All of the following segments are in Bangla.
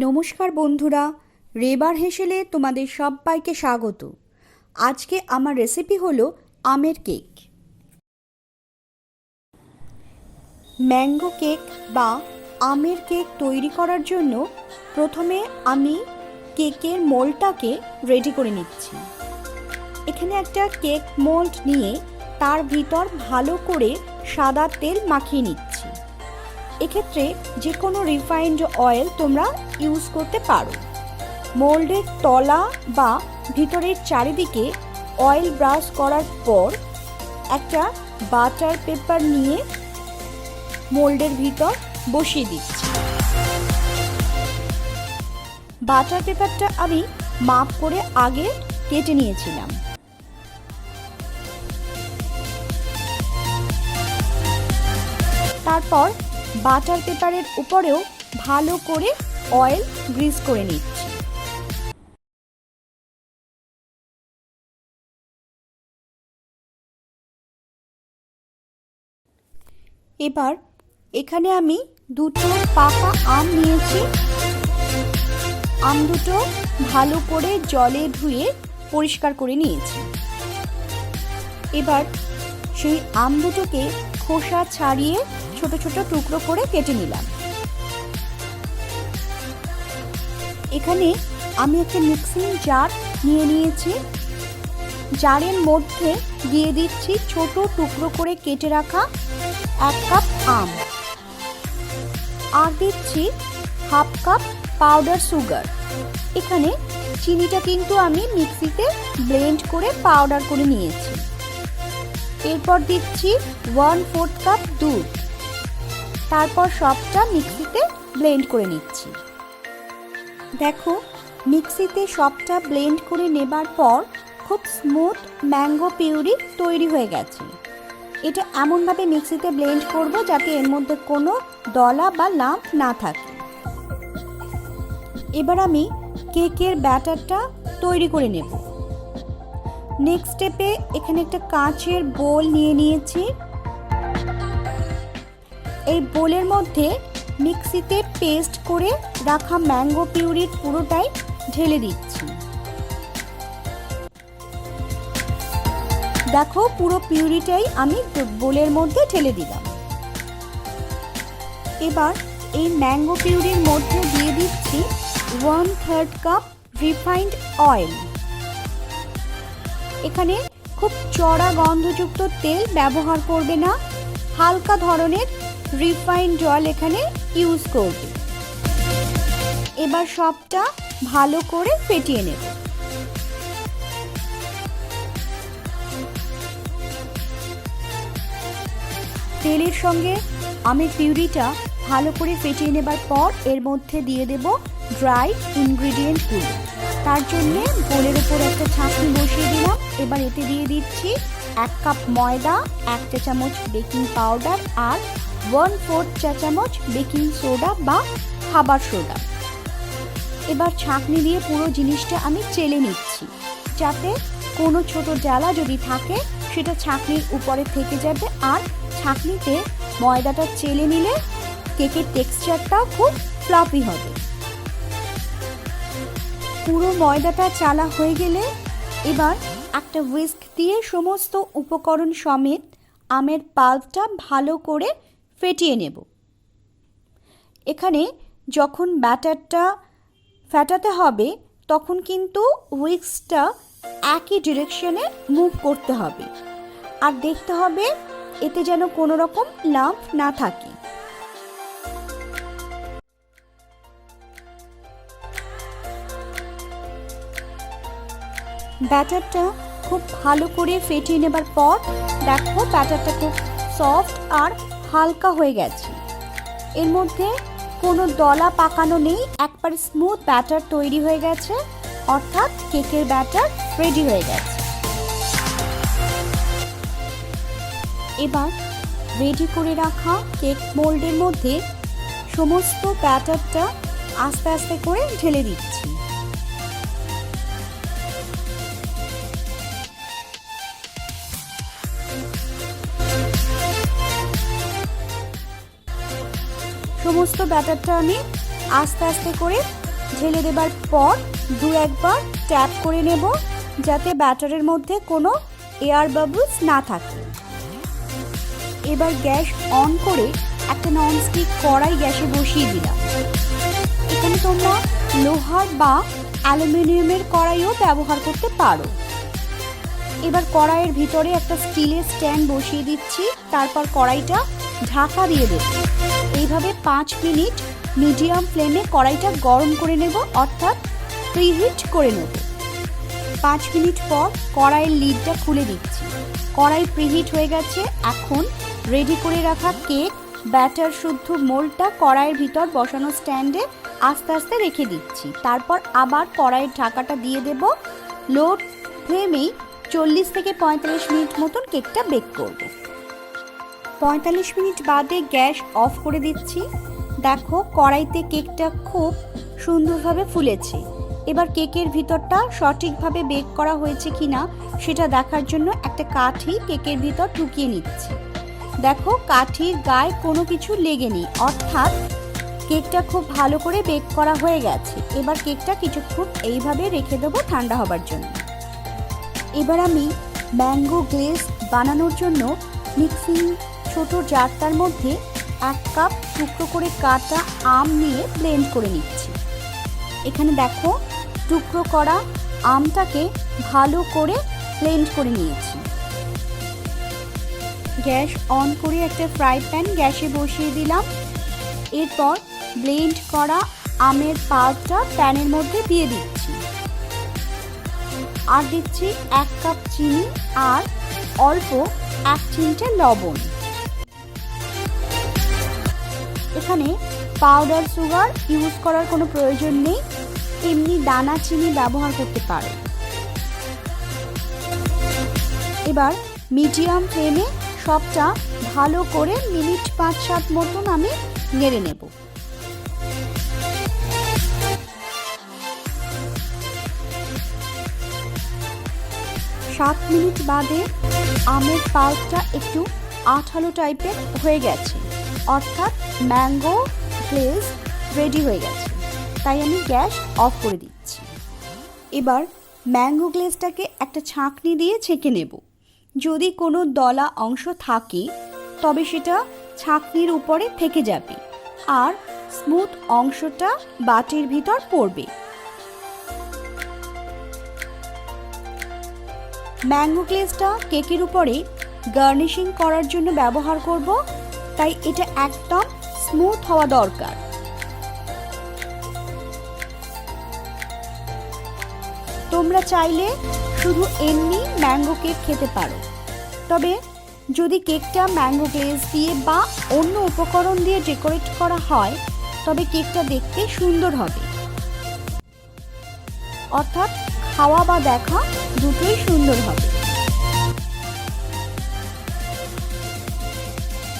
নমস্কার বন্ধুরা, রেবার হেসেলে তোমাদের সবাইকে স্বাগত। আজকে আমার রেসিপি হলো আমের কেক। ম্যাঙ্গো কেক বা আমের কেক তৈরি করার জন্য প্রথমে আমি কেকের মোল্ডটাকে রেডি করে নিচ্ছি। এখানে একটা কেক মোল্ড নিয়ে তার ভিতর ভালো করে সাদা তেল মাখিয়ে নিচ্ছি। এক্ষেত্রে যে কোনো রিফাইন্ড অয়েল তোমরা ইউজ করতে পারো। মোল্ডের তলা বা ভিতরের চারিদিকে অয়েল ব্রাশ করার পর একটা বাটার পেপার নিয়ে মোল্ডের ভিতর বসিয়ে দিচ্ছি। বাটার পেপারটা আমি মাপ করে আগে কেটে নিয়েছিলাম। তারপর বাটার পেপারের উপরেও ভালো করে অয়েল গ্রিস করে নিচ্ছি। এবার এখানে আমি দুটো পাকা আম নিয়েছি। আম দুটো ভালো করে জলে ধুয়ে পরিষ্কার করে নিয়েছি। এবার সেই আম দুটোকে খোসা ছাড়িয়ে ছোট ছোট টুকরো করে কেটে নিলাম। এখানে আমি একটা মিক্সিং জার নিয়ে নিয়েছি। জারের মধ্যে দিয়ে দিচ্ছি ছোট টুকরো করে কেটে রাখা 1 কাপ আম, আর দিচ্ছি 1/2 কাপ পাউডার সুগার। এখানে চিনিটা কিন্তু আমি মিক্সিতে ব্লেন্ড করে পাউডার করে নিয়েছি। এরপর দিচ্ছি 1/4 কাপ দুধ। তারপর সবটা মিক্সিতে ব্লেন্ড করে নিচ্ছি। দেখো, মিক্সিতে সবটা ব্লেন্ড করে নেবার পর খুব স্মুথ ম্যাঙ্গো পিউরি তৈরি হয়ে গেছে। এটা এমনভাবে মিক্সিতে ব্লেন্ড করব যাতে এর মধ্যে কোনো দলা বা লাম্প না থাকে। এবার আমি কেকের ব্যাটারটা তৈরি করে নেব। নেক্সট স্টেপে এখানে একটা কাঁচের বোল নিয়ে নিয়েছি। এই বোলের মধ্যে মিক্সিতে পেস্ট করে রাখা ম্যাঙ্গো পিউরির পুরোটাই ঢেলে দিচ্ছি। দেখো, পুরো পিউরিটাই আমি বোলের মধ্যে ঢেলে দিলাম। এবার এই ম্যাঙ্গো পিউরির মধ্যে দিয়ে দিচ্ছি 1/3 কাপ রিফাইন্ড অয়েল। এখানে খুব চড়া গন্ধযুক্ত তেল ব্যবহার করবে না, হালকা ধরনের রিফাইন্ড অয়েল এখানে ইউজ করবে। এবার সবটা ভালো করে ফেটিয়ে নেব। তেলের সঙ্গে আমের পিউরিটা ভালো করে ফেটিয়ে নেবার পর এর মধ্যে দিয়ে দেব ড্রাই ইনগ্রিডিয়েন্টগুলো। তার জন্যে বোলের উপর একটা ছাঁকনি বসিয়ে দিলাম। এবার এতে দিয়ে দিচ্ছি 1 কাপ ময়দা, 1 চা চামচ বেকিং পাউডার আর 1/4 চা চামচ বেকিং সোডা বা খাবার সোডা। এবার ছাঁকনি দিয়ে পুরো জিনিসটা আমি চেলে নিচ্ছি, যাতে কোনো ছোট জ্বালা যদি থাকে সেটা ছাঁকনির উপরে থেকে যাবে। আর ছাঁকনিতে ময়দাটা চেলে নিলে কেকের টেক্সচারটাও খুব ফ্লাফি হবে। পুরো ময়দাটা চালা হয়ে গেলে এবার একটা হুইস্ক দিয়ে সমস্ত উপকরণ সমেত আমের পাল্পটা ভালো করে ফেটিয়ে নেব। এখানে যখন ব্যাটারটা ফেটাতে হবে তখন কিন্তু হুইস্কটা একই ডিরেকশনে মুভ করতে হবে, আর দেখতে হবে এতে যেন কোনো রকম লাম্প না থাকে। ব্যাটারটা খুব ভালো করে ফেটিয়ে নেবার পর দেখো ব্যাটারটা খুব সফট আর হালকা হয়ে গেছে। এর মধ্যে কোনো দলা পাকানো নেই, একবার স্মুথ ব্যাটার তৈরি হয়ে গেছে, অর্থাৎ কেকের ব্যাটার রেডি হয়ে গেছে। এবার রেডি করে রাখা কেক মোল্ডের মধ্যে সমস্ত ব্যাটারটা আস্তে আস্তে করে ঢেলে দিচ্ছি। সমস্ত ব্যাটারটা আমি আস্তে আস্তে করে ঢেলে দেবার পর দু একবার ট্যাপ করে নেব, যাতে ব্যাটারের মধ্যে কোনো এয়ার বাবলস না থাকে। এবার গ্যাস অন করে একটা ননস্টিক কড়াই গ্যাসে বসিয়ে দিলাম। এখানে তোমরা লোহার বা অ্যালুমিনিয়ামের কড়াইও ব্যবহার করতে পারো। এবার কড়াইয়ের ভিতরে একটা স্টিলের স্ট্যান্ড বসিয়ে দিচ্ছি, তারপর কড়াইটা ঢাকা দিয়ে দেব। এইভাবে 5 মিনিট মিডিয়াম ফ্লেমে কড়াইটা গরম করে নেব, অর্থাৎ প্রিহিট করে নেব। 5 মিনিট পর কড়াইয়ের লিডটা খুলে দিচ্ছি। কড়াই প্রিহিট হয়ে গেছে। এখন রেডি করে রাখা কেক ব্যাটার শুদ্ধ মোল্ডটা কড়াইয়ের ভিতর বসানো স্ট্যান্ডে আস্তে আস্তে রেখে দিচ্ছি। তারপর আবার কড়াইয়ের ঢাকাটা দিয়ে দেব। লো ফ্লেমেই 40 থেকে 45 মিনিট মতন কেকটা বেক করব। 45 মিনিট বাদে গ্যাস অফ করে দিচ্ছি। দেখো কড়াইতে কেকটা খুব সুন্দরভাবে ফুলেছে। এবার কেকের ভিতরটা সঠিকভাবে বেক করা হয়েছে কিনা সেটা দেখার জন্য একটা কাঠি কেকের ভিতর ঢুকিয়ে নিচ্ছি। দেখো কাঠির গায়ে কোনো কিছু লেগেনি, অর্থাৎ কেকটা খুব ভালো করে বেক করা হয়ে গেছে। এবার কেকটা কিছুক্ষণ এইভাবে রেখে দেবো ঠান্ডা হবার জন্য। এবার আমি ম্যাঙ্গো গ্লেজ বানানোর জন্য মিক্সিং ছোট জারটার মধ্যে 1 কাপ টুকরো করে কাটা আম নিয়ে ব্লেন্ড করে নিচ্ছি। এখানে দেখো টুকরো করা আমটাকে ভালো করে ব্লেন্ড করে নিয়েছি। গ্যাস অন করে একটা ফ্রাই প্যান গ্যাসে বসিয়ে দিলাম। এরপর ব্লেন্ড করা আমের পাল্পটা প্যানের মধ্যে দিয়ে দিচ্ছি। আর দিচ্ছি 1 কাপ চিনি আর অল্প 1 চিমটে লবণ। এখানে পাউডার সুগার ইউজ করার কোনো প্রয়োজন নেই, এমনি দানা চিনি ব্যবহার করতে পারো। এবার মিডিয়াম ফ্লেমে সবটা ভালো করে মিনিট 5-7 মতন আমি নেড়ে নেব। সাত মিনিট বাদে আমের পাল্পটা একটু আঠালো টাইপের হয়ে গেছে, অর্থাৎ ম্যাঙ্গো গ্লেজ রেডি হয়ে গেছে। তাই আমি গ্যাস অফ করে দিচ্ছি। এবার ম্যাঙ্গো গ্লেজটাকে একটা ছাঁকনি দিয়ে ছেঁকে নেব। যদি কোনো দলা অংশ থাকে তবে সেটা ছাঁকনির উপরে থেকে যাবে আর স্মুথ অংশটা বাটির ভিতর পড়বে। ম্যাঙ্গো গ্লেজটা কেকের উপরে গার্নিশিং করার জন্য ব্যবহার করব, তাই এটা একদম স্মুথ হওয়া দরকার। তোমরা চাইলে শুধু এমনি ম্যাঙ্গো কেক খেতে পারো, তবে যদি কেকটা ম্যাঙ্গো গ্লেজ দিয়ে বা অন্য উপকরণ দিয়ে ডেকোরেট করা হয় তবে কেকটা দেখতে সুন্দর হবে, অর্থাৎ খাওয়া বা দেখা দুটোই সুন্দর হবে।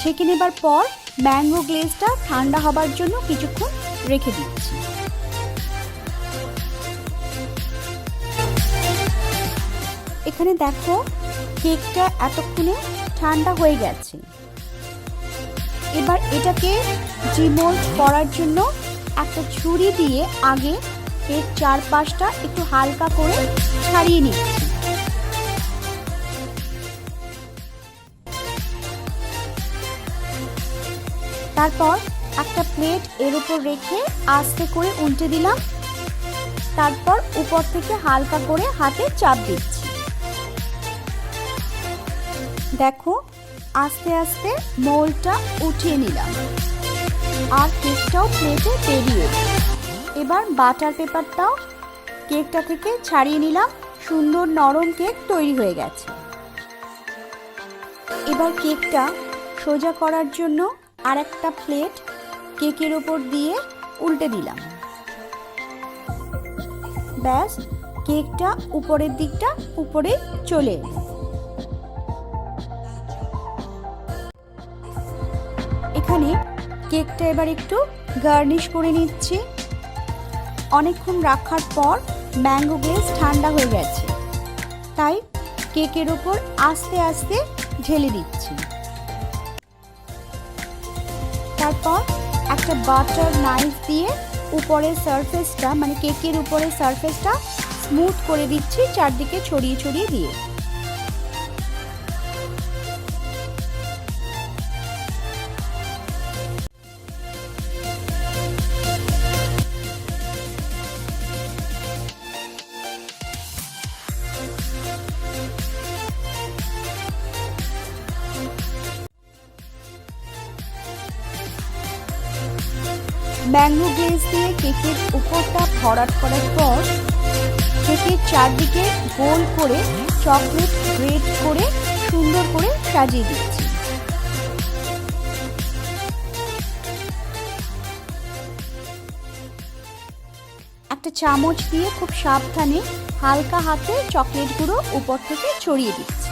ছেঁকে নেবার পর ম্যাঙ্গো গ্লেজটা ঠান্ডা হবার জন্য কিছুক্ষণ রেখে দিচ্ছি। এখানে দেখো কেকটা এতক্ষণে ঠান্ডা হয়ে গেছে। এবার এটাকে ডিমোল্ড করার জন্য একটা ছুরি দিয়ে আগে এর চারপাশটা একটু হালকা করে ছাড়িয়ে নিচ্ছি। তারপর একটা প্লেট এর উপর রেখে আস্তে করে উল্টে দিলাম। তারপর উপর থেকে হালকা করে হাতে চাপ দিচ্ছি। দেখো আস্তে আস্তে মোল্ডটা উঠিয়ে নিলাম আর কেকটাও প্লেটে বেরিয়ে। এবার বাটার পেপারটাও কেকটা থেকে ছাড়িয়ে নিলাম। সুন্দর নরম কেক তৈরি হয়ে গেছে। এবার কেকটা সোজা করার জন্য আর একটা প্লেট কেকের ওপর দিয়ে উল্টে দিলাম। ব্যাস, কেকটা উপরের দিকটা উপরে চলে এলো। এখানে কেকটা এবার একটু গার্নিশ করে নিচ্ছি। অনেকক্ষণ রাখার পর ম্যাঙ্গো গ্লেজ ঠান্ডা হয়ে গেছে, তাই কেকের ওপর আস্তে আস্তে ঢেলে দিচ্ছি। তারপর একটা বাটার নাইফ দিয়ে উপরের সারফেসটা মানে কেকের উপরের সারফেসটা স্মুথ করে দিচ্ছি চারদিকে ছড়িয়ে ছড়িয়ে দিয়ে। ম্যাঙ্গো গ্লেজ দিয়ে কেকের উপরটা ভরাট করার পর কেকের চারদিকে গোল করে চকলেট গ্রেট করে সুন্দর করে সাজিয়ে দিচ্ছি। একটা চামচ দিয়ে খুব সাবধানে হালকা হাতে চকলেটগুলো উপর থেকে ছড়িয়ে দিচ্ছি।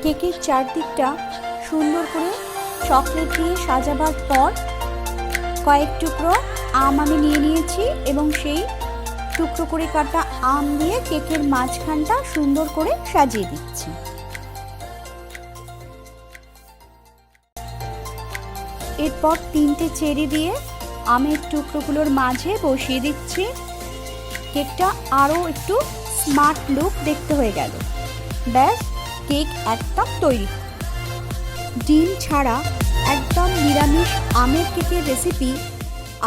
কেকের চারদিকটা সুন্দর করে চকলেট দিয়ে সাজাবার পর কয়েক টুকরো আম আমি নিয়ে নিয়েছি এবং সেই টুকরো করে কাটা আম দিয়ে কেকের মাঝখানটা সুন্দর করে সাজিয়ে দিচ্ছি। এরপর 3টে চেরি দিয়ে আমের টুকরোগুলোর মাঝে বসিয়ে দিচ্ছি। কেকটা আরও একটু স্মার্ট লুক দেখতে হয়ে গেল। ব্যাস, কেক একদম তৈরি। ডিম ছাড়া একদম নিরামিষ আমের কেকের রেসিপি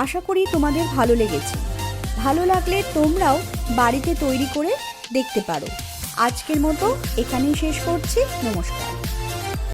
আশা করি তোমাদের ভালো লেগেছে। ভালো লাগলে তোমরাও বাড়িতে তৈরি করে দেখতে পারো। আজকের মতো এখানেই শেষ করছি। নমস্কার।